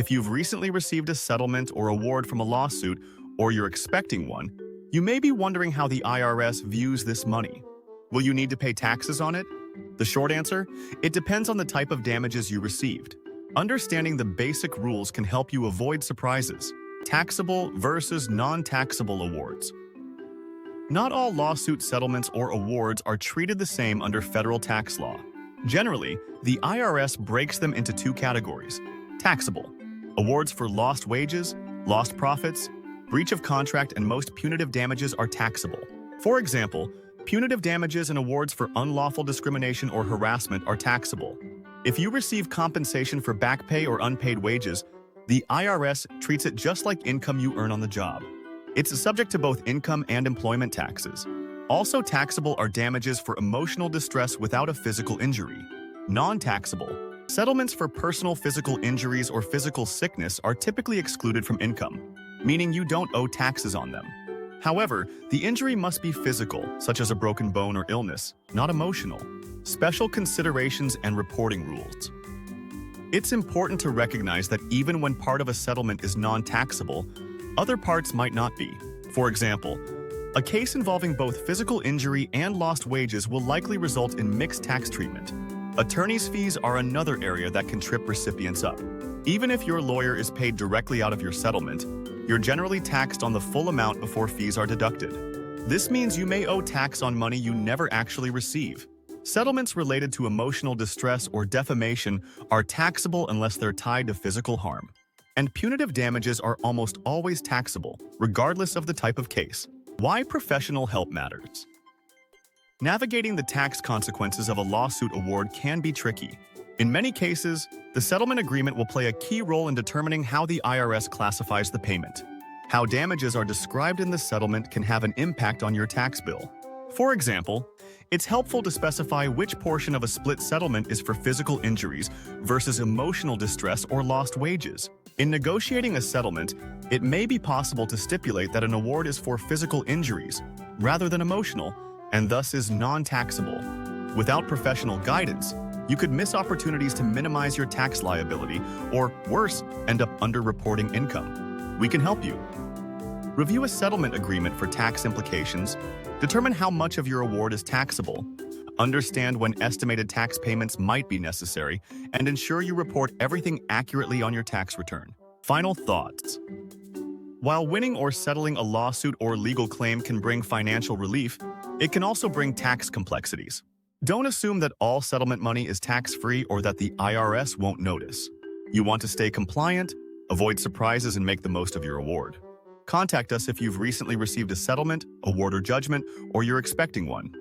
If you've recently received a settlement or award from a lawsuit, or you're expecting one, you may be wondering how the IRS views this money. Will you need to pay taxes on it? The short answer? It depends on the type of damages you received. Understanding the basic rules can help you avoid surprises. Taxable versus non-taxable awards. Not all lawsuit settlements or awards are treated the same under federal tax law. Generally, the IRS breaks them into two categories. Taxable. Awards for lost wages, lost profits, breach of contract, and most punitive damages are taxable. For example, punitive damages and awards for unlawful discrimination or harassment are taxable. If you receive compensation for back pay or unpaid wages, the IRS treats it just like income you earn on the job. It's subject to both income and employment taxes. Also taxable are damages for emotional distress without a physical injury. Non-taxable. Settlements for personal physical injuries or physical sickness are typically excluded from income, meaning you don't owe taxes on them. However, the injury must be physical, such as a broken bone or illness, not emotional. Special considerations and reporting rules. It's important to recognize that even when part of a settlement is non-taxable, other parts might not be. For example, a case involving both physical injury and lost wages will likely result in mixed tax treatment. Attorney's fees are another area that can trip recipients up. Even if your lawyer is paid directly out of your settlement, you're generally taxed on the full amount before fees are deducted. This means you may owe tax on money you never actually receive. Settlements related to emotional distress or defamation are taxable unless they're tied to physical harm. And punitive damages are almost always taxable, regardless of the type of case. Why professional help matters. Navigating the tax consequences of a lawsuit award can be tricky. In many cases, the settlement agreement will play a key role in determining how the IRS classifies the payment. How damages are described in the settlement can have an impact on your tax bill. For example, it's helpful to specify which portion of a split settlement is for physical injuries versus emotional distress or lost wages. In negotiating a settlement, it may be possible to stipulate that an award is for physical injuries rather than emotional, and thus is non-taxable. Without professional guidance, you could miss opportunities to minimize your tax liability, or worse, end up underreporting income. We can help you. Review a settlement agreement for tax implications, determine how much of your award is taxable, understand when estimated tax payments might be necessary, and ensure you report everything accurately on your tax return. Final thoughts. While winning or settling a lawsuit or legal claim can bring financial relief, it can also bring tax complexities. Don't assume that all settlement money is tax-free or that the IRS won't notice. You want to stay compliant, avoid surprises, and make the most of your award. Contact us if you've recently received a settlement, award, or judgment, or you're expecting one.